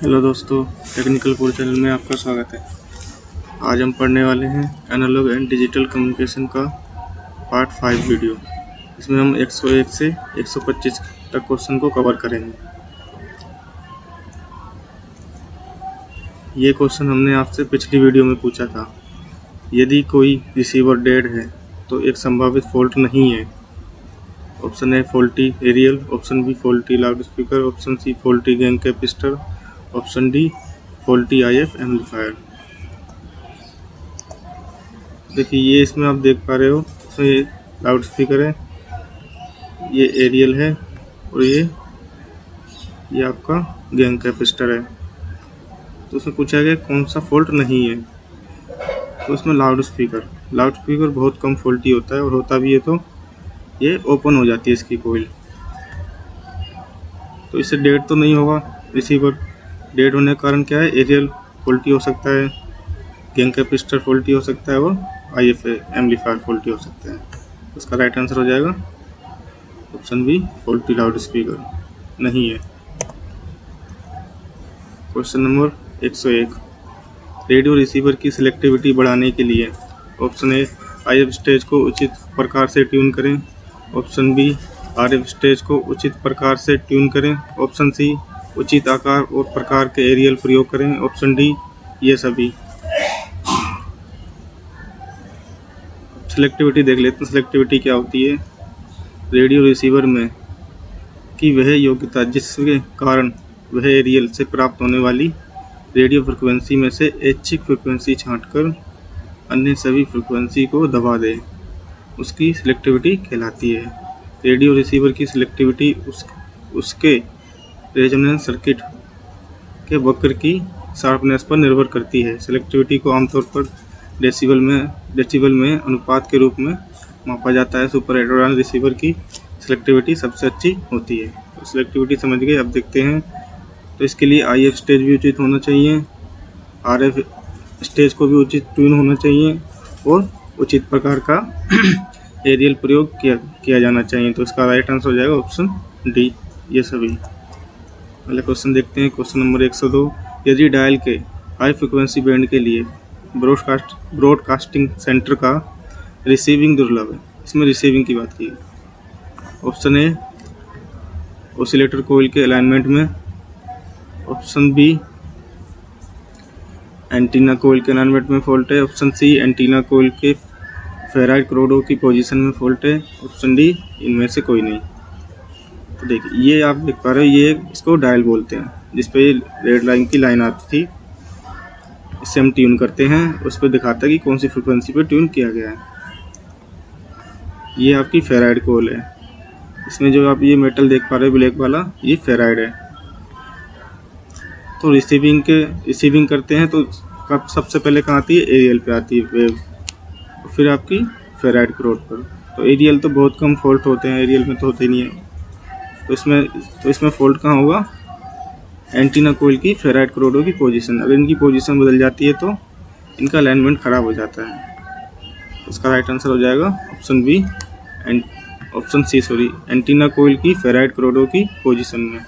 Hello दोस्तों, technical पूर channel में आपका स्वागत है। आज हम पढ़ने वाले हैं एनालॉग एंड डिजिटल कम्युनिकेशन का पार्ट 5 वीडियो। इसमें हम 101 से 125 तक क्वेश्चन को कवर करेंगे। ये क्वेश्चन हमने आपसे पिछली वीडियो में पूछा था। यदि कोई रिसीवर डेड है तो एक संभावित फॉल्ट नहीं है। Option A faulty aerial, option B faulty loudspeaker, option C faulty gang capacitor, option D faulty IF amplifier. देखिए, ये इसमें आप देख पा रहे हो, इसमें लाउड स्पीकर है, ये एरियल है और ये आपका गैंग कैपेसिटर है। तो उसमें पूछा गया कौन सा फॉल्ट नहीं है। तो उसमें लाउड स्पीकर बहुत कम फॉल्टी होता है, और होता भी है तो ये ओपन हो जाती है इसकी कोइल। तो इससे डेड तो नहीं होगा रिसीवर। डेड होने का कारण क्या है? एरियल फॉल्टी हो सकता है, गैंग कैपेसिटर फॉल्टी हो सकता है और IF एम्पलीफायर फॉल्टी हो सकता है। उसका राइट आंसर हो जाएगा option B faulty loud speaker नहीं है। क्वेश्चन नंबर 101, रेडियो रिसीवर की सिलेक्टिविटी बढ़ाने के लिए ऑप्शन ए IF स्टेज को उचित प्रकार से ट्यून करें, ऑप्शन बी RF स्टेज को उचित प्रकार से ट्यून करें, ऑप्शन सी उचित आकार और प्रकार के एरियल प्रयोग करें, ऑप्शन डी ये सभी। सिलेक्टिविटी देख लेते हैं। सिलेक्टिविटी क्या होती है? रेडियो रिसीवर में की वह योग्यता जिसके कारण वह एरियल से प्राप्त होने वाली रेडियो फ्रिक्वेंसी में से ऐच्छिक फ्रिक्वेंसी छांटकर अन्य सभी फ्रिक्वेंसी को दबा दे, उसकी सिलेक्टिविटी कहलाती है। रेडियो रिसीवर की सिलेक्टिविटी उसके रेजोनेंस सर्किट के वक्र की शार्पनेस पर निर्भर करती है। सिलेक्टिविटी को आमतौर पर डेसिबल में अनुपात के रूप में मापा जाता है। सुपर हेटेरोडाइन रिसीवर की सिलेक्टिविटी सबसे अच्छी होती है। तो सिलेक्टिविटी समझ गए। अब देखते हैं। तो इसके लिए IF स्टेज भी उचित होना चाहिए, RF स्टेज को भी उचित ट्यून होना चाहिए और उचित प्रकार का एरियल प्रयोग किया जाना चाहिए। तो इसका राइट आंसर हो जाएगा ऑप्शन डी ये सभी। पहले क्वेश्चन देखते हैं। क्वेश्चन नंबर 102, यदि डायल के हाई फ्रिक्वेंसी बैंड के लिए ब्रॉडकास्टिंग सेंटर का रिसीविंग दुर्लभ है। इसमें रिसीविंग की बात की है। ऑप्शन ए ऑसिलेटर कोइल के अलाइनमेंट में, ऑप्शन बी एंटीना कोइल के अलाइनमेंट में फॉल्ट है, ऑप्शन सी एंटीना कोइल के फेराइड क्रोडो की पोजीशन में फॉल्ट है, ऑप्शन डी इनमें से कोई नहीं। तो देखिए, ये आप देख पा रहे हो, ये इसको डायल बोलते हैं, जिसपे रेड लाइन की लाइन आती थी। इससे हम ट्यून करते हैं, उस पर दिखाता है कि कौन सी फ्रिक्वेंसी पे ट्यून किया गया है। ये आपकी फेराइड कोल है। इसमें जो आप ये मेटल देख पा रहे हो ब्लैक वाला, ये फेराइड है। तो रिसीविंग करते हैं तो सबसे पहले कहाँ आती है? एरियल पे आती है वेव, फिर आपकी फेराइड क्रोड पर। तो एरियल तो बहुत कम फॉल्ट होते हैं, एरियल में तो होते नहीं है। तो इसमें फॉल्ट कहाँ होगा? एंटीना कोइल की फेराइड क्रोडो की पोजीशन। अगर इनकी पोजीशन बदल जाती है तो इनका अलाइनमेंट खराब हो जाता है। इसका राइट आंसर हो जाएगा ऑप्शन सी एंटीना कोइल की फेराइड क्रोडो की पोजीशन में।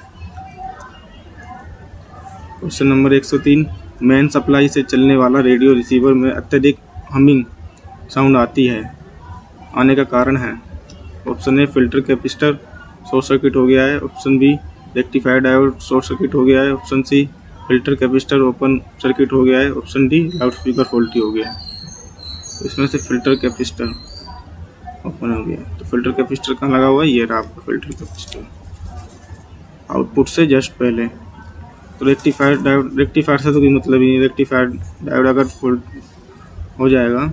क्वेश्चन नंबर 103, मेन सप्लाई से चलने वाला रेडियो रिसीवर में अत्यधिक हमिंग साउंड आने का कारण है। Option A filter capacitor short circuit हो गया है, option B rectifier diode short circuit हो गया है, option C filter capacitor open circuit हो गया है, option D loud speaker faulty हो गया है। तो इसमें से फिल्टर कैपेसिटर ओपन हो गया है। तो फिल्टर कैपेसिटर कहाँ लगा हुआ है? ये रहा आपका फिल्टर कैपेसिटर, आउटपुट से जस्ट पहले। तो रेक्टिफायर से तो कोई मतलब ही नहीं। रेक्टिफायर डायोड अगर फॉल्ट हो जाएगा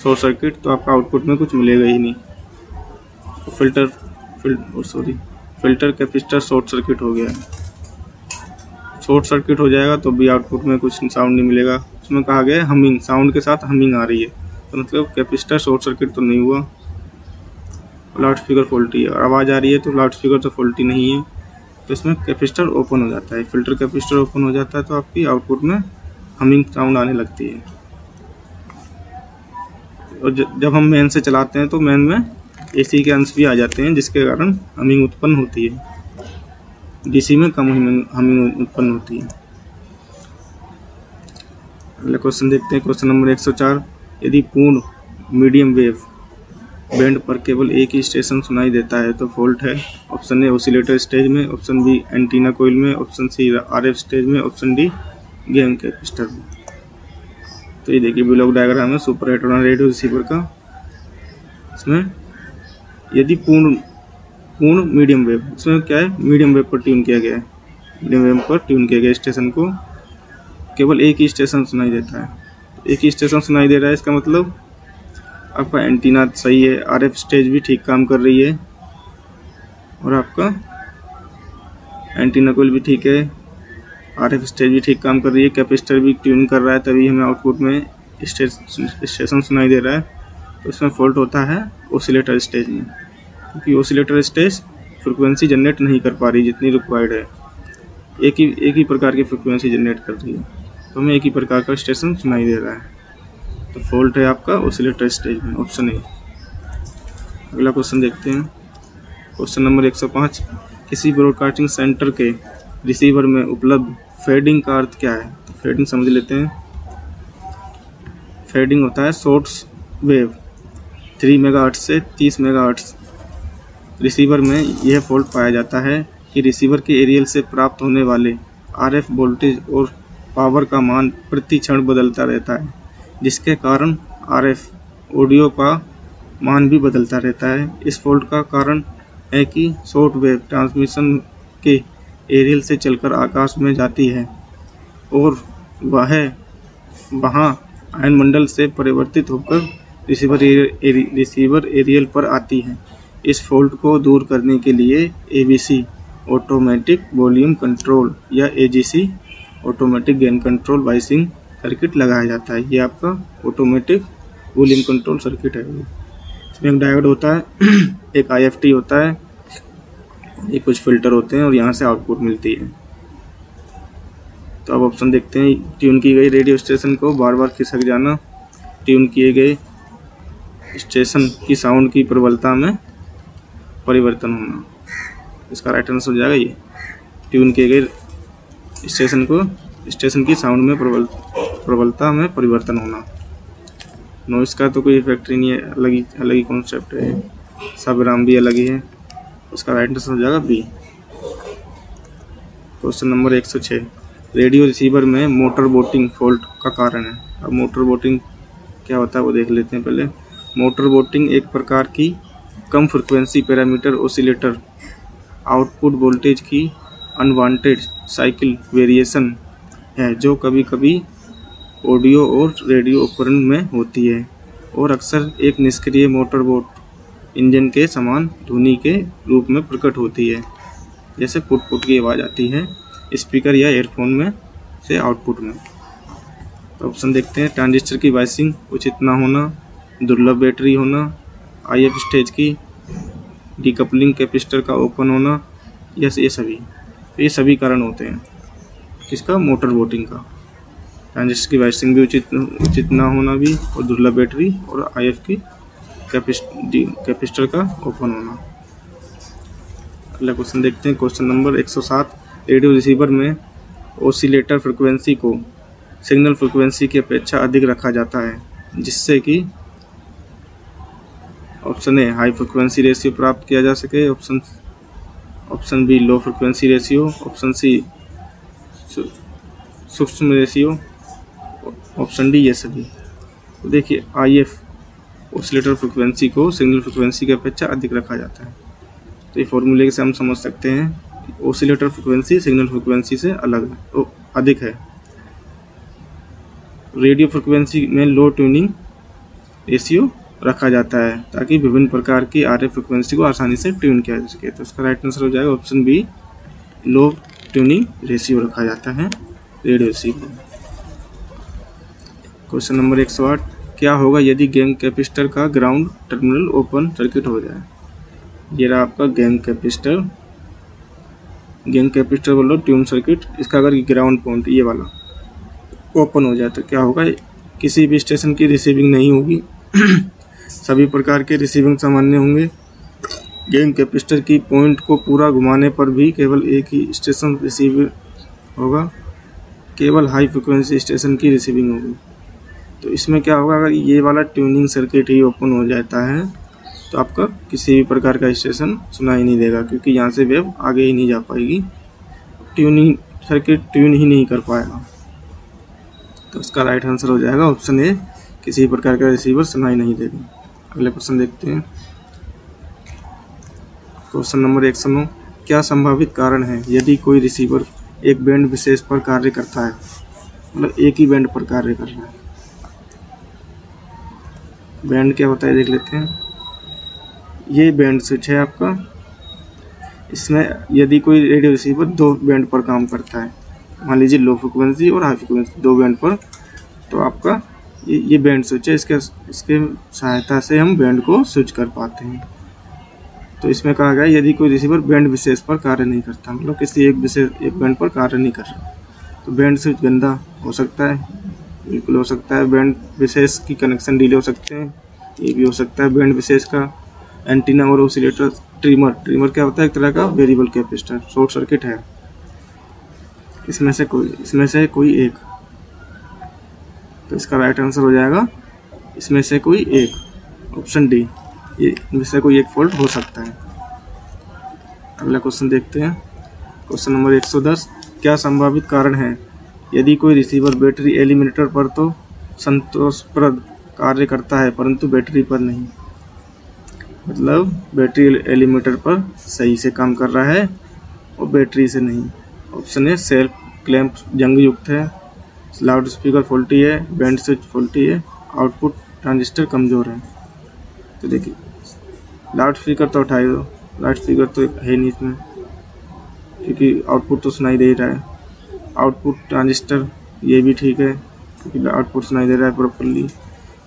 शॉर्ट सर्किट, तो आपका आउटपुट में कुछ मिलेगा ही नहीं। तो फिल्टर कैपेसिटर शॉर्ट सर्किट हो गया है। शॉर्ट सर्किट हो जाएगा तो भी आउटपुट में कुछ साउंड नहीं मिलेगा। उसमें कहा गया है हमिंग, साउंड के साथ हमिंग आ रही है, तो मतलब कैपेसिटर शॉर्ट सर्किट तो नहीं हुआ। लाउड स्पीकर फॉल्टी है और आवाज़ आ रही है, तो लाउड स्पीकर तो फॉल्टी नहीं है। तो इसमें कैपेसिटर ओपन हो जाता है, फिल्टर कैपेसिटर ओपन हो जाता है, तो आपकी आउटपुट में हमिंग साउंड आने लगती है। और जब हम मेन से चलाते हैं तो मेन में AC के अंश भी आ जाते हैं, जिसके कारण हमिंग उत्पन्न होती है। डीसी में कम हमिंग उत्पन्न होती है। अगला क्वेश्चन देखते हैं, क्वेश्चन नंबर 104। यदि पूर्ण मीडियम वेव बैंड पर केवल एक ही स्टेशन सुनाई देता है तो फॉल्ट है। ऑप्शन ए ऑसिलेटर स्टेज में, ऑप्शन बी एंटीना कोइल में, ऑप्शन सी आरएफ स्टेज में, ऑप्शन डी गेन कैपेसिटर में। तो ये देखिए ब्लॉक डायग्राम है सुपर हेटेरोन रेडियो रिसीवर का। इसमें यदि पूर्ण मीडियम वेव, इसमें क्या है, मीडियम वेव पर ट्यून किया गया है, मीडियम वेव पर ट्यून किया गया स्टेशन को केवल एक ही स्टेशन सुनाई देता है। एक ही स्टेशन सुनाई दे रहा है, इसका मतलब आपका एंटीना सही है, आरएफ स्टेज भी ठीक काम कर रही है और आपका एंटीना कोइल भी ठीक है, आरएफ स्टेज भी ठीक काम कर रही है, कैपेसिटर भी ट्यून कर रहा है, तभी हमें आउटपुट में स्टेशन सुनाई दे रहा है। तो इसमें फॉल्ट होता है ऑसिलेटर स्टेज में, क्योंकि ऑसिलेटर स्टेज फ्रिक्वेंसी जनरेट नहीं कर पा रही जितनी रिक्वायर्ड है, एक ही प्रकार की फ्रिक्वेंसी जनरेट कर रही है, तो हमें एक ही प्रकार का स्टेशन सुनाई दे रहा है। तो फॉल्ट है आपका ऑसिलेटर स्टेज में, ऑप्शन ए। अगला क्वेश्चन देखते हैं, क्वेश्चन नंबर 105। किसी ब्रॉडकास्टिंग सेंटर के रिसीवर में उपलब्ध फेडिंग का अर्थ क्या है। तो फेडिंग समझ लेते हैं। फेडिंग होता है शॉर्ट वेव 3 मेगाहर्ट्ज से 30 मेगाहर्ट्ज। रिसीवर में यह फॉल्ट पाया जाता है कि रिसीवर के एरियल से प्राप्त होने वाले आरएफ वोल्टेज और पावर का मान प्रति क्षण बदलता रहता है, जिसके कारण आरएफ ऑडियो का मान भी बदलता रहता है। इस फॉल्ट का कारण है कि शॉर्ट वेव ट्रांसमिशन के एरियल से चलकर आकाश में जाती है और वहाँ आयनमंडल से परिवर्तित होकर रिसीवर एरियल पर आती है। इस फॉल्ट को दूर करने के लिए एबीसी ऑटोमेटिक वॉल्यूम कंट्रोल या AGC automatic gain control biasing circuit लगाया जाता है। ये आपका ऑटोमेटिक वॉल्यूम कंट्रोल सर्किट है। इसमें एक डायोड होता है, एक आईएफटी होता है, ये कुछ फिल्टर होते हैं और यहाँ से आउटपुट मिलती है। तो अब ऑप्शन देखते हैं, ट्यून की गई रेडियो स्टेशन को बार बार खिसक जाना, ट्यून किए गए स्टेशन की साउंड की प्रबलता में परिवर्तन होना। इसका राइट आंसर हो जाएगा ये, ट्यून किए गए स्टेशन की साउंड में प्रबलता में परिवर्तन होना। नॉइस का तो कोई इफेक्ट ही नहीं है, अलग ही कॉन्सेप्ट है, सब राम भी अलग ही है। उसका राइट आंसर हो जाएगा B. Question number 106। Radio receiver में मोटर बोटिंग फॉल्ट का कारण है। अब मोटर बोटिंग क्या होता है वो देख लेते हैं पहले। मोटर बोटिंग एक प्रकार की कम frequency parameter oscillator output voltage की अनवांटेड साइकिल वेरिएशन है, जो कभी कभी ऑडियो और रेडियो उपकरण में होती है और अक्सर एक निष्क्रिय मोटर बोट इंजन के समान ध्वनि के रूप में प्रकट होती है, जैसे पुट पुट की आवाज़ आती है स्पीकर या एयरफोन में से आउटपुट में। तो ऑप्शन देखते हैं, ट्रांजिस्टर की वाइसिंग उचित ना होना, दुर्लभ बैटरी होना, आईएफ स्टेज की डीकपलिंग कैपेसिटर का ओपन होना, ये सभी कारण होते हैं किसका, मोटर बोटिंग का। ट्रांजिस्टर की वाइसिंग भी उचित ना होना भी, और दुर्लभ बैटरी और आईएफ की कैपेसिटर का ओपन होना। अगला क्वेश्चन देखते हैं, क्वेश्चन नंबर 107। रेडियो रिसीवर में ऑसिलेटर फ्रिक्वेंसी को सिग्नल फ्रिक्वेंसी की अपेक्षा अधिक रखा जाता है, जिससे कि option A high frequency ratio प्राप्त किया जा सके, option B low frequency ratio, option C सूक्ष्म रेशियो, ऑप्शन डी ये सभी। तो देखिए आईएफ ऑसिलेटर फ्रिक्वेंसी को सिग्नल फ्रिक्वेंसी की अपेक्षा अधिक रखा जाता है। तो ये फॉर्मूले से हम समझ सकते हैं ऑसिलेटर फ्रिक्वेंसी सिग्नल फ्रिक्वेंसी से अधिक है। रेडियो फ्रिक्वेंसी में लो ट्यूनिंग रेशियो रखा जाता है ताकि विभिन्न प्रकार की आरएफ फ्रिक्वेंसी को आसानी से ट्यून किया जा सके। तो इसका राइट आंसर हो जाएगा ऑप्शन बी, लो ट्यूनिंग रेशियो रखा जाता है रेडियो रिसीवर में। Question number 108। क्या होगा यदि गैंग कैपेसिटर का ग्राउंड टर्मिनल ओपन सर्किट हो जाए। ये रहा आपका गैंग कैपेसिटर बोलो ट्यून सर्किट, इसका अगर ग्राउंड पॉइंट ये वाला ओपन हो जाए तो क्या होगा, किसी भी स्टेशन की रिसीविंग नहीं होगी, सभी प्रकार के रिसीविंग सामान्य होंगे गेन कैपेसिटर की पॉइंट को पूरा घुमाने पर भी केवल एक ही स्टेशन रिसीव होगा, केवल हाई फ्रिक्वेंसी स्टेशन की रिसीविंग होगी। तो इसमें क्या होगा, अगर ये वाला ट्यूनिंग सर्किट ही ओपन हो जाता है तो आपका किसी भी प्रकार का स्टेशन सुनाई नहीं देगा, क्योंकि यहाँ से वेव आगे ही नहीं जा पाएगी, ट्यूनिंग सर्किट ट्यून ही नहीं कर पाएगा। तो इसका राइट आंसर हो जाएगा ऑप्शन ए, किसी प्रकार का रिसीवर सुनाई नहीं देगा। अगले क्वेश्चन देखते हैं। क्वेश्चन नंबर 109, क्या संभावित कारण है यदि कोई रिसीवर एक बैंड विशेष पर कार्य करता है, मतलब एक ही बैंड पर कार्य कर रहा है। बैंड क्या होता है देख लेते हैं। ये बैंड स्विच है आपका, इसमें यदि कोई रेडियो रिसीवर दो बैंड पर काम करता है, मान लीजिए लो फ्रिक्वेंसी और हाई फ्रिक्वेंसी दो बैंड पर, तो आपका ये बैंड स्विच है, इसके सहायता से हम बैंड को स्विच कर पाते हैं। तो इसमें कहा गया यदि कोई रिसीवर बैंड विशेष पर कार्य नहीं करता, मतलब किसी एक बैंड पर कार्य नहीं कर रहा, तो बैंड स्विच गंदा हो सकता है, बिल्कुल हो सकता है। बैंड विशेष की कनेक्शन डिले हो सकते हैं, ये भी हो सकता है। बैंड विशेष का एंटीना और ऑसिलेटर, ट्रिमर क्या होता है, एक तरह का वेरिएबल कैपेसिटर, शॉर्ट सर्किट है। इसमें से कोई एक, तो इसका राइट आंसर हो जाएगा इसमें से कोई एक, ऑप्शन डी, ये इनमें से कोई एक फॉल्ट हो सकता है। अगला क्वेश्चन देखते हैं। क्वेश्चन नंबर 110, क्या संभावित कारण है यदि कोई रिसीवर बैटरी एलिमिनेटर पर तो संतोषप्रद कार्य करता है परंतु बैटरी पर नहीं, मतलब बैटरी एलिमिनेटर पर सही से काम कर रहा है और बैटरी से नहीं। ऑप्शन ए, सेल्फ क्लैंप जंग युक्त है, लाउड स्पीकर फॉल्टी है, बैंड स्विच फॉल्टी है, आउटपुट ट्रांजिस्टर कमज़ोर है। तो देखिए लाउड स्पीकर तो उठाई दो, लाउड स्पीकर तो है नहीं इसमें, क्योंकि आउटपुट तो सुनाई दे रहा है। आउटपुट ट्रांजिस्टर ये भी ठीक है, क्योंकि आउटपुट सुनाई दे रहा है प्रॉपरली।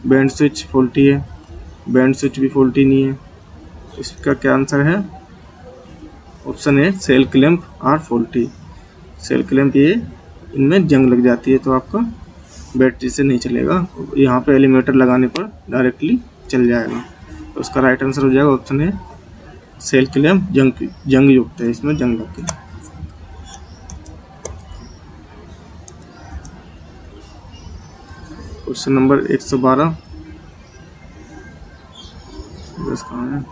बैंड स्विच फॉल्टी है, बैंड स्विच भी फॉल्टी नहीं है। इसका क्या आंसर है, option A, cell clamp are faulty. Cell clamp ये इनमें जंग लग जाती है, तो आपका बैटरी से नहीं चलेगा, यहाँ पे एलिमिनेटर लगाने पर डायरेक्टली चल जाएगा। तो उसका राइट आंसर हो जाएगा ऑप्शन ए, सेल क्लैंप जंग युक्त है, इसमें जंग लग गई। क्वेश्चन नंबर 112, कहाँ है,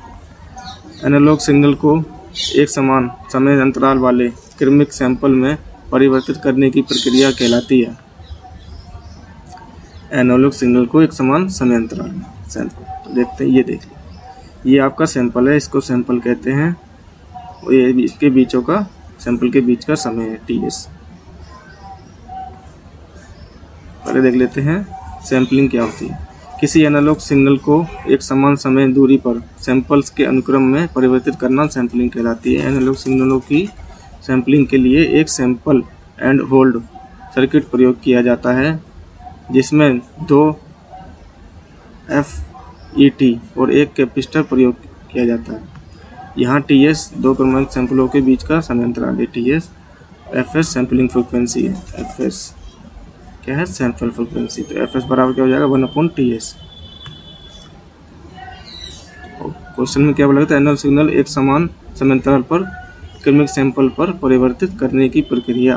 एनालॉग सिग्नल को एक समान समय अंतराल वाले क्रमिक सैंपल में परिवर्तित करने की प्रक्रिया कहलाती है। एनालॉग सिग्नल को एक समान समय अंतराल में सैंपल, तो देखते हैं, ये देखिए ये आपका सैंपल है, इसको सैंपल कहते हैं, और ये इसके बीचों का सैंपल के बीच का समय है टीएस। पहले देख लेते हैं सैंपलिंग क्या होती है। किसी एनालॉग सिग्नल को एक समान समय दूरी पर सैंपल्स के अनुक्रम में परिवर्तित करना सैंपलिंग कहलाती है। एनालॉग सिग्नलों की सैंपलिंग के लिए एक सैंपल एंड होल्ड सर्किट प्रयोग किया जाता है, जिसमें दो FET और एक कैपेसिटर प्रयोग किया जाता है। यहाँ TS दो क्रमांक सैंपलों के बीच का समय अंतराल है TS, FS सैंपलिंग फ्रिक्वेंसी है, FS क्या है, सैंपल फ्रिक्वेंसी। तो FS बराबर क्या हो जाएगा, 1/TS। क्वेश्चन में क्या बोला था, एनालॉग सिग्नल एक समान समय अंतराल पर क्रमिक सैंपल पर परिवर्तित करने की प्रक्रिया,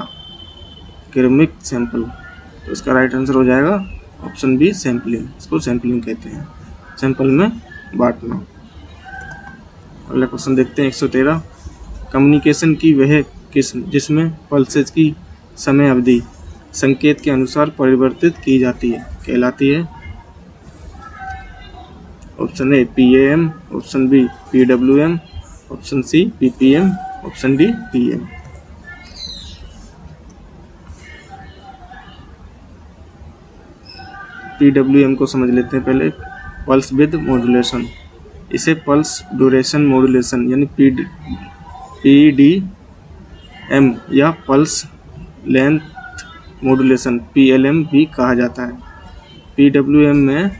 क्रमिक सैंपल। तो इसका राइट आंसर हो जाएगा ऑप्शन बी, सैंपलिंग। इसको सैंपलिंग कहते हैं, सैंपल में बांटना। अगला क्वेश्चन देखते हैं 113, कम्युनिकेशन की वह किस्म जिसमें पल्सेस की समय अवधि संकेत के अनुसार परिवर्तित की जाती है कहलाती है। Option A PAM, option B PWM, option C PPM, option D PM। PWM को समझ लेते हैं पहले, पल्स विद मॉड्यूलेशन। इसे पल्स ड्यूरेशन मॉड्यूलेशन यानी PDM या पल्स लेंथ मॉड्यूलेशन PLM भी कहा जाता है। PWM में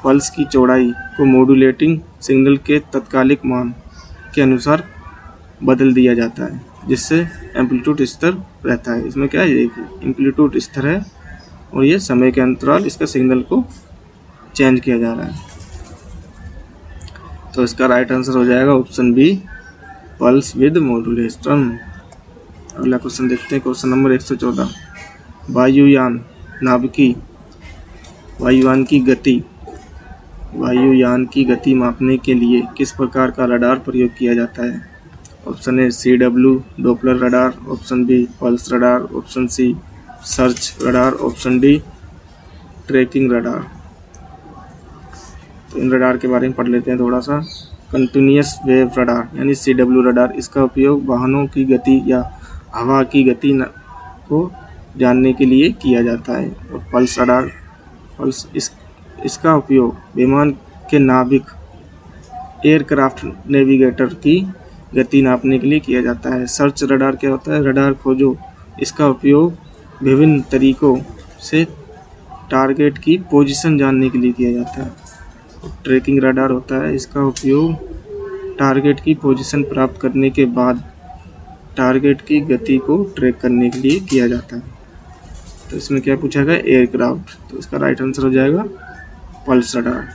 पल्स की चौड़ाई को मॉड्यूलेटिंग सिग्नल के तात्कालिक मान के अनुसार बदल दिया जाता है, जिससे एम्पलीट्यूड स्थिर रहता है। इसमें क्या है, देखिए एम्पलीट्यूड स्थिर है और ये समय के अंतराल इसका सिग्नल को चेंज किया जा रहा है। तो इसका राइट आंसर हो जाएगा option B, pulse width modulation. अगला क्वेश्चन देखते हैं, क्वेश्चन नंबर 114। वायुयान की गति मापने के लिए किस प्रकार का रडार प्रयोग किया जाता है? Option A CW Doppler radar, option B pulse radar, option C search radar, option D tracking radar. तो इन रडार के बारे में पढ़ लेते हैं थोड़ा सा। कंटिन्यूअस वेव रडार यानी CW रडार, इसका उपयोग वाहनों की गति या हवा की गति को जानने के लिए किया जाता है। और पल्स रडार, इसका उपयोग विमान के नाविक एयरक्राफ्ट नेविगेटर की गति नापने के लिए किया जाता है। सर्च रडार क्या होता है? रडार खोजो, इसका उपयोग विभिन्न तरीकों से टारगेट की पोजीशन जानने के लिए किया जाता है। ट्रैकिंग रडार होता है, इसका उपयोग टारगेट की पोजीशन प्राप्त करने के बाद टारगेट की गति को ट्रैक करने के लिए किया जाता है। तो इसमें क्या पूछा गया? एयरक्राफ्ट। तो इसका राइट आंसर हो जाएगा पल्स रडार।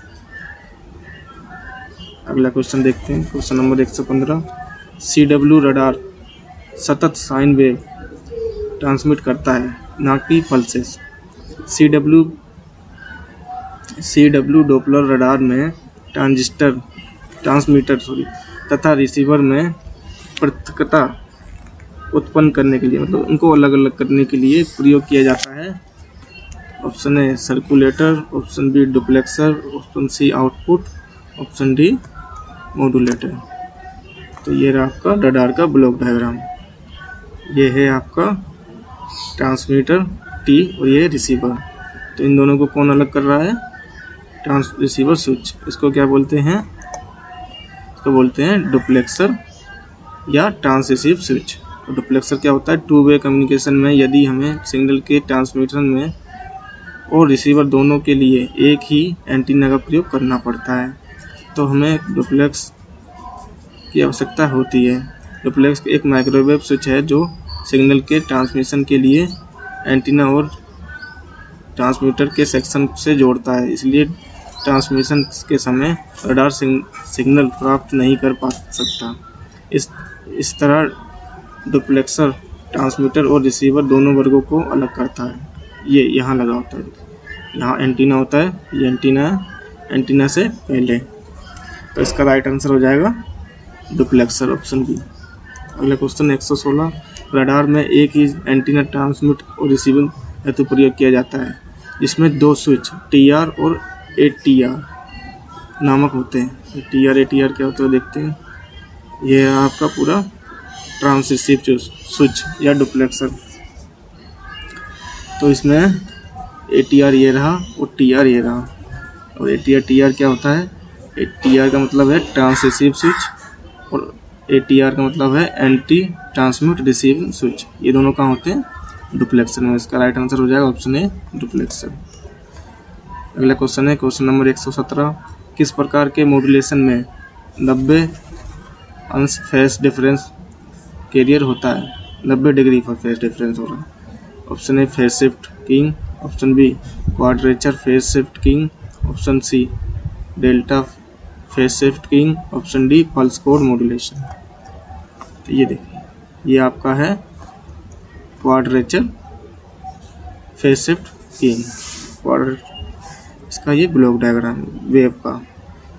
अगला क्वेश्चन देखते हैं, क्वेश्चन नंबर 115। CW रडार सतत साइन वेव ट्रांसमिट करता है, ना कि पल्सेस। CW डॉपलर रडार में ट्रांसमीटर तथा रिसीवर में पृथकता उत्पन्न करने के लिए, मतलब उनको अलग अलग करने के लिए प्रयोग किया जाता है। Option A circulator, option B duplexer, option C output, option D modulator. तो ये रहा आपका रडार का ब्लॉक डायग्राम। ये है आपका ट्रांसमीटर टी और ये रिसीवर। तो इन दोनों को कौन अलग कर रहा है? Receiver switch. इसको क्या बोलते हैं? इसको बोलते हैं डुप्लेक्सर या ट्रांसरिसीव स्विच। तो डुप्लेक्सर क्या होता है? टू वे कम्युनिकेशन में यदि हमें सिग्नल के ट्रांसमिशन में और रिसीवर दोनों के लिए एक ही एंटीना का प्रयोग करना पड़ता है, तो हमें डुप्लेक्स की आवश्यकता होती है। डुप्लेक्स एक माइक्रोवेव स्विच है जो सिग्नल के ट्रांसमिशन के लिए एंटीना और ट्रांसमीटर के सेक्शन से जोड़ता है। इसलिए ट्रांसमिशन के समय रडार सिग्नल प्राप्त नहीं कर पा सकता। इस तरह डुप्लेक्सर ट्रांसमीटर और रिसीवर दोनों वर्गों को अलग करता है। ये यहाँ लगा होता है, यहाँ एंटीना होता है, ये एंटीना है, एंटीना से पहले। तो इसका राइट आंसर हो जाएगा डुप्लेक्सर, ऑप्शन बी। अगला क्वेश्चन 116। रडार में एक ही एंटीना ट्रांसमिट और रिसीविंग हेतु प्रयोग किया जाता है, जिसमें दो स्विच TR और ATR नामक होते हैं। TR ATR क्या होते हैं देखते हैं। ये है आपका पूरा ट्रांसरिसीव स्विच या डुप्लेक्सर। तो इसमें ATR ये रहा और TR ये रहा। और ATR TR क्या होता है? TR का मतलब है ट्रांसरिसीव स्विच और ATR का मतलब है एंटी ट्रांसमिट रिसीविंग स्विच। ये दोनों कहाँ होते हैं? डुप्लेक्सर में। इसका राइट आंसर हो जाएगा ऑप्शन ए डुप्लेक्सर। अगला क्वेश्चन है क्वेश्चन नंबर 117। किस प्रकार के मॉड्यूलेशन में 90 अंश फेस डिफरेंस कैरियर होता है? 90 डिग्री पर फेस डिफरेंस हो रहा है। Option A phase shift keying, option B quadrature phase shift keying, option C delta phase shift keying, option D pulse code modulation. तो ये देखिए, ये आपका है क्वाड्रेचर फेस शिफ्ट कीइंग। इसका ये ब्लॉक डायग्राम वेव का।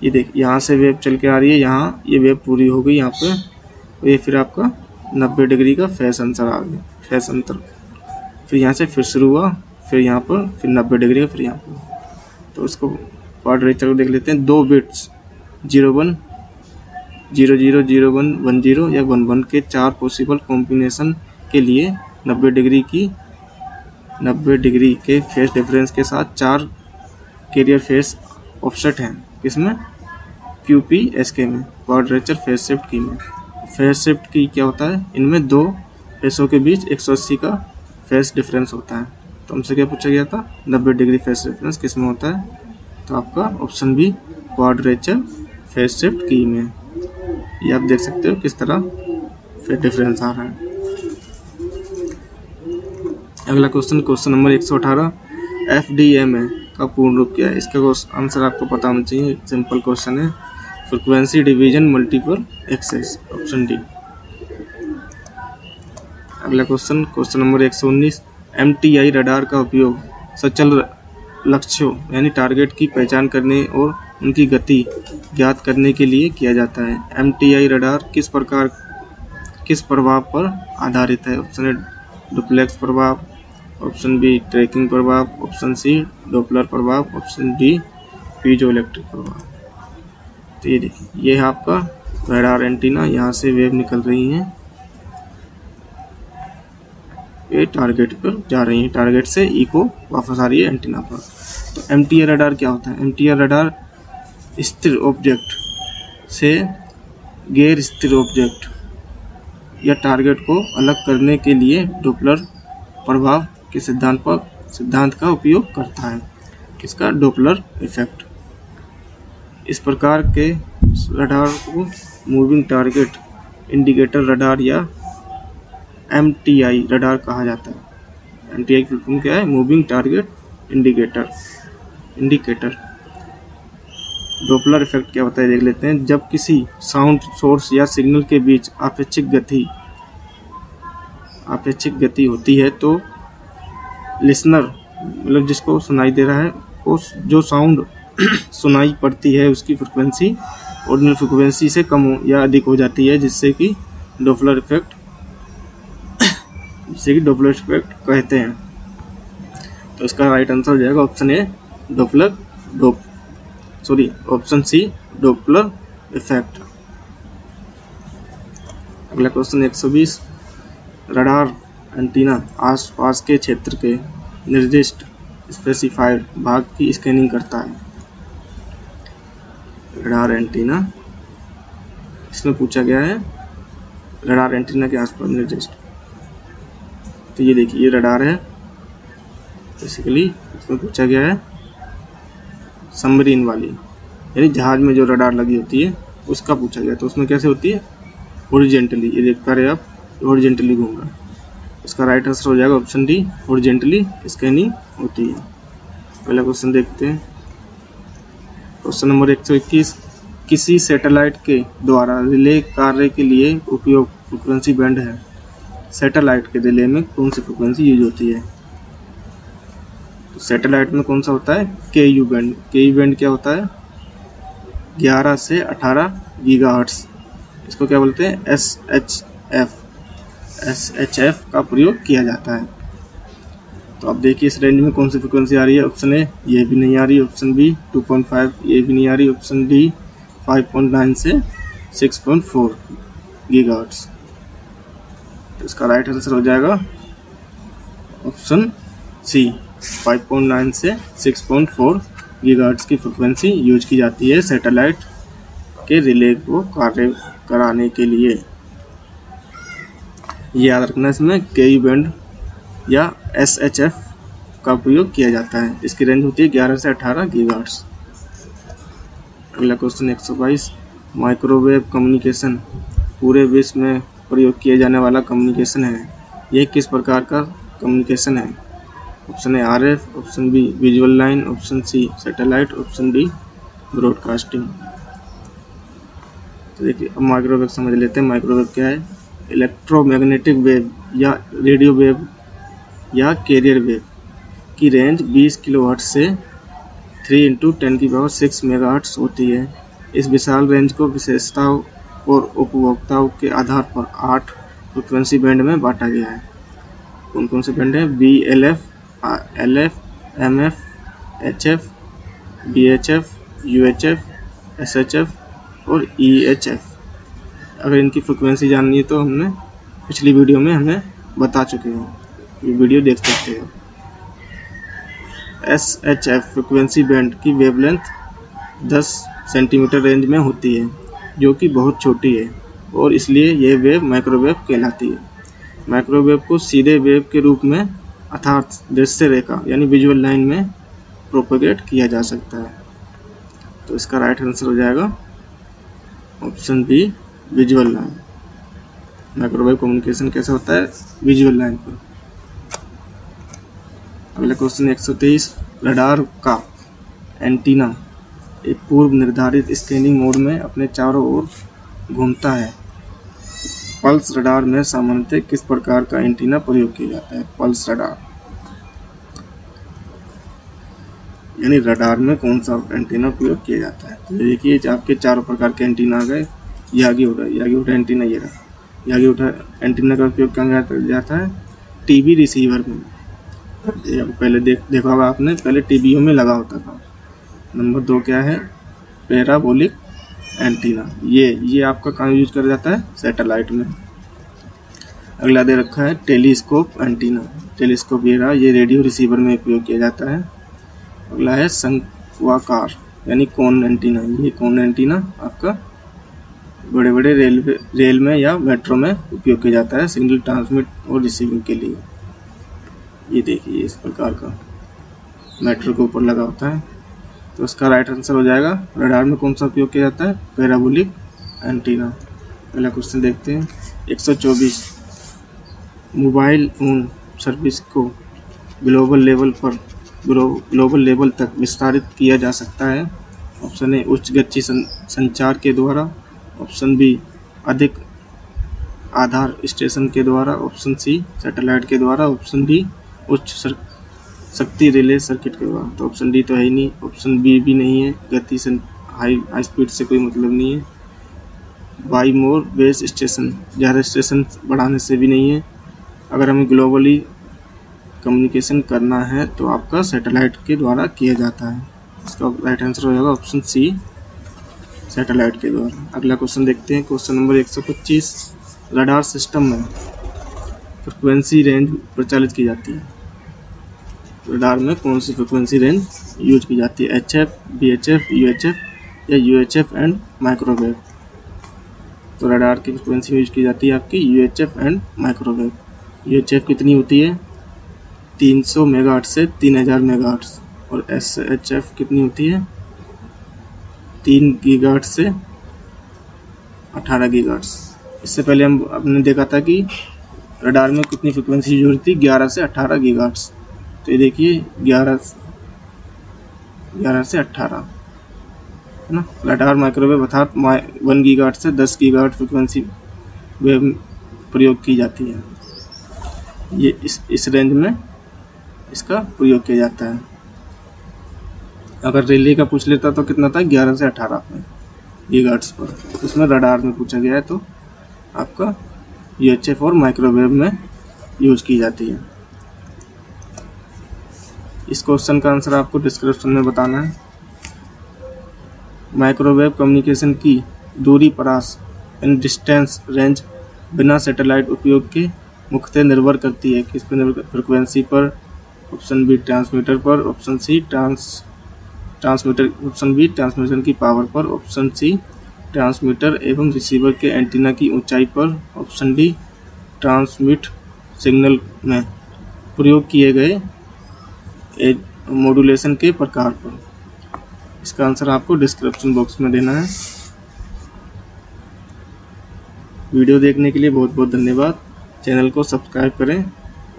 ये देखिए, यहाँ से वेव चल के आ रही है, यहाँ ये वेव पूरी हो गई यहाँ पे, और ये फिर आपका 90 डिग्री का फेस अंतर आ गया, फेस अंतर। फिर यहाँ से फिर शुरू हुआ, फिर यहाँ पर फिर 90 डिग्री का, फिर यहाँ पर। तो उसको क्वाड्रेचर को देख लेते हैं। 2 बिट्स 01 00 01 10 या 11 के 4 पॉसिबल कॉम्बिनेशन के लिए 90 डिग्री के फेस डिफरेंस के साथ 4 कैरियर फेस ऑफसेट हैं। किसमें? QPSK में, क्वाड्रेचर फेस शिफ्ट की में। फेस शिफ्ट की क्या होता है? इनमें 2 फेसों के बीच 180 का फेस डिफरेंस होता है। तो हमसे क्या पूछा गया था? 90 डिग्री फेस डिफरेंस किस में होता है? तो आपका option B quadrature phase shift की में। ये आप देख सकते हो किस तरह फेस डिफरेंस आ रहा है। अगला क्वेश्चन, क्वेश्चन नंबर 118। FDMA का पूर्ण रूप क्या है? इसका आंसर आपको पता होना चाहिए, सिंपल क्वेश्चन है। Frequency division multiple access, option D. अगला क्वेश्चन नंबर 119, MTI रडार का उपयोग सचल लक्ष्यों यानी टारगेट की पहचान करने और उनकी गति ज्ञात करने के लिए किया जाता है। MTI रडार किस प्रभाव पर आधारित है? ऑप्शन ए डुप्लेक्स प्रभाव, ऑप्शन बी ट्रैकिंग प्रभाव, ऑप्शन सी डॉपलर प्रभाव, ऑप्शन डी पीजोइलेक्ट्रिक प्रभाव। तो ये देखिए, ये है आपका रडार एंटीना, यहाँ से वेव निकल रही हैं, ये टारगेट पर जा रही है, टारगेट से ई को वापस आ रही है एंटीना पर। तो MTI रडार क्या होता है? MTI रडार स्थिर ऑब्जेक्ट से गैर स्थिर ऑब्जेक्ट या टारगेट को अलग करने के लिए डॉपलर प्रभाव के सिद्धांत का उपयोग करता है। इसका डॉपलर इफेक्ट। इस प्रकार के रडार को मूविंग टारगेट इंडिकेटर रडार या MTI रडार कहा जाता है। MTI की फुल क्या है? Moving target indicator. Doppler effect क्या होता है देख लेते हैं। जब किसी साउंड सोर्स या सिग्नल के बीच आपेक्षिक गति होती है तो लिसनर मतलब जिसको सुनाई दे रहा है वो जो साउंड सुनाई पड़ती है उसकी फ्रिक्वेंसी ओरिजिनल फ्रिक्वेंसी से कम या अधिक हो जाती है, जिससे कि डॉपलर इफेक्ट कहते हैं। तो इसका राइट आंसर हो जाएगा option A option C Doppler effect. अगला क्वेश्चन 120, रडार एंटीना आसपास के क्षेत्र के निर्दिष्ट स्पेसिफाइड भाग की स्कैनिंग करता है। रडार एंटीना, इसमें पूछा गया है रडार एंटीना के आसपास निर्दिष्ट। तो ये देखिए, ये रडार है बेसिकली, इसमें पूछा गया है सबमरीन वाली यानी जहाज में जो रडार लगी होती है उसका पूछा गया। तो उसमें कैसे होती है? हॉरिजॉन्टली, ये देख पा रहे हैं आप, हॉरिजॉन्टली घूम रहा है। इसका राइट आंसर हो जाएगा ऑप्शन डी, हॉरिजॉन्टली स्कैनिंग होती है। पहला क्वेश्चन देखते हैं। क्वेश्चन नंबर 121, किसी सैटेलाइट के द्वारा रिले कार्य के लिए उपयोग फ्रिक्वेंसी बैंड है। सैटेलाइट के रिले में कौन सी फ्रिक्वेंसी यूज होती है? तो सैटेलाइट में कौन सा होता है? KU band. KU बैंड क्या होता है? 11 से 18 गीगाहर्ट्ज। इसको क्या बोलते हैं? SHF का प्रयोग किया जाता है। तो अब देखिए इस रेंज में कौन सी फ्रिक्वेंसी आ रही है। ऑप्शन ए ये भी नहीं आ रही, ऑप्शन बी 2.5 ये भी नहीं आ रही, ऑप्शन डी 5.9 से 6.4 गीगाहर्ट्ज। तो इसका राइट आंसर हो जाएगा ऑप्शन सी, 5.9 से 6.4 गीगाहर्ट्ज की फ्रिक्वेंसी यूज की जाती है सैटेलाइट के रिले को कार्य कराने के लिए। ये याद रखना, इसमें KU बैंड या SHF का प्रयोग किया जाता है। इसकी रेंज होती है 11 से 18 गीगाहर्ट्ज। अगला क्वेश्चन 122, माइक्रोवेव कम्युनिकेशन पूरे विश्व में प्रयोग किया जाने वाला कम्युनिकेशन है। यह किस प्रकार का कम्युनिकेशन है? Option A RF, option B visual line, option C satellite, option D broadcasting. तो देखिए अब माइक्रोवेव समझ लेते हैं। माइक्रोवेव क्या है? इलेक्ट्रोमैग्नेटिक वेव या रेडियो वेव या कैरियर वेव की रेंज 20 किलोहर्ट्ज से 3 × 10⁶ मेगाहर्ट्ज होती है। इस विशाल रेंज को विशेषताओं और उपभोक्ताओं के आधार पर 8 फ्रिक्वेंसी बैंड में बांटा गया है। कौन कौन से बैंड हैं? BLF, LF, MF, HF, BHF, UHF, SHF और EHF। अगर इनकी फ्रिक्वेंसी जाननी है तो हमने पिछली वीडियो में हमें बता चुके हैं, ये वीडियो देख सकते हो। SHF फ्रिक्वेंसी बैंड की वेवलेंथ 10 सेंटीमीटर रेंज में होती है, जो कि बहुत छोटी है और इसलिए यह वेव माइक्रोवेव कहलाती है। माइक्रोवेव को सीधे वेव के रूप में अर्थात दृश्य रेखा यानी विजुअल लाइन में प्रोपेगेट किया जा सकता है। तो इसका राइट आंसर हो जाएगा option B visual line. Microwave communication कैसे होता है? विजुअल लाइन पर। अगला क्वेश्चन 123, रडार का एंटीना एक पूर्व निर्धारित स्कैनिंग मोड में अपने चारों ओर घूमता है। पल्स रडार में सामान्यतः किस प्रकार का एंटीना प्रयोग किया जाता है? पल्स रडार यानी रडार में कौन सा एंटीना प्रयोग किया जाता है? तो देखिए आपके चारों प्रकार के एंटीना आ गए। ये आगे उठा एंटीना, ये रहा। ये आगे उठा एंटीना का उपयोग कहाँ जाता है? टीवी रिसीवर में। ये पहले देखा होगा आपने, पहले टीवीओ में लगा होता था। नंबर 2 क्या है? Parabolic antenna. ये आपका कहाँ यूज कर जाता है? सैटेलाइट में। अगला दे रखा है टेलीस्कोप एंटीना। टेलीस्कोप ये रहा, ये रेडियो रिसीवर में उपयोग किया जाता है। अगला है शंक्वाकार यानी कोन एंटीना। ये कोन एंटीना आपका बड़े बड़े रेल में या मेट्रो में उपयोग किया जाता है सिग्नल ट्रांसमिट और रिसीविंग के लिए। ये देखिए इस प्रकार का मेट्रो के ऊपर लगा होता है। तो इसका राइट आंसर हो जाएगा रडार में कौन सा उपयोग किया जाता है? Parabolic antenna. पहला क्वेश्चन देखते हैं। 124 मोबाइल फोन सर्विस को ग्लोबल लेवल तक विस्तारित किया जा सकता है। ऑप्शन ए उच्च गति संचार के द्वारा, ऑप्शन बी अधिक आधार स्टेशन के द्वारा, ऑप्शन सी सैटेलाइट के द्वारा, ऑप्शन डी उच्च शक्ति रिले सर्किट के द्वारा। तो ऑप्शन डी तो है ही नहीं, ऑप्शन बी भी नहीं है, गति से हाई स्पीड से कोई मतलब नहीं है। बाई मोर बेस स्टेशन, ज़्यादा स्टेशन बढ़ाने से भी नहीं है। अगर हमें ग्लोबली कम्युनिकेशन करना है तो आपका सैटेलाइट के द्वारा किया जाता है। इसका राइट आंसर हो जाएगा ऑप्शन सी सैटेलाइट के द्वारा। अगला क्वेश्चन देखते हैं। क्वेश्चन नंबर 125 रडार सिस्टम में फ्रिक्वेंसी रेंज प्रचलित की जाती है। रडार में कौन सी फ्रिक्वेंसी रेंज यूज की जाती है? HF, VHF, UHF या UHF एंड माइक्रोवेव। तो रडार की फ्रिक्वेंसी यूज की जाती है आपकी UHF एंड माइक्रोवेव। UHF कितनी होती है? 300 मेगाहर्ट्ज से 3000 मेगाहर्ट्ज। और SHF कितनी होती है? 3 गीगाहर्ट्ज से 18 गीगाहर्ट्ज। इससे पहले हमने देखा था कि रडार में कितनी फ्रिक्वेंसी यूज होती है? 11 से 18 गीगाहर्ट्ज। तो ये देखिए 11 से 18 है ना। रडार माइक्रोवेव अर्थात 1 गीगाहर्ट्ज से 10 गीगाहर्ट्ज फ्रिक्वेंसी वेव प्रयोग की जाती है। ये इस रेंज में इसका प्रयोग किया जाता है। अगर रिले का पूछ लेता तो कितना था? 11 से 18 गीगाहर्ट्ज पर। उसमें रडार में पूछा गया है तो आपका UHF और माइक्रोवेव में यूज की जाती है। इस क्वेश्चन का आंसर आपको डिस्क्रिप्शन में बताना है। माइक्रोवेव कम्युनिकेशन की दूरी परास यानी डिस्टेंस रेंज बिना सैटेलाइट उपयोग के मुख्यतः निर्भर करती है। किस पर निर्भर? फ्रिक्वेंसी पर, ऑप्शन बी ट्रांसमीटर पर, option C transmitter, option B transmission की पावर पर, ऑप्शन सी ट्रांसमीटर एवं रिसीवर के एंटीना की ऊंचाई पर, ऑप्शन डी ट्रांसमिट सिग्नल में प्रयोग किए गए मॉड्यूलेशन के प्रकार पर। इसका आंसर आपको डिस्क्रिप्शन बॉक्स में देना है। वीडियो देखने के लिए बहुत बहुत धन्यवाद। चैनल को सब्सक्राइब करें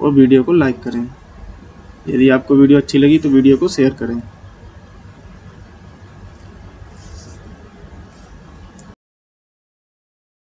और वीडियो को लाइक करें। यदि आपको वीडियो अच्छी लगी तो वीडियो को शेयर करें।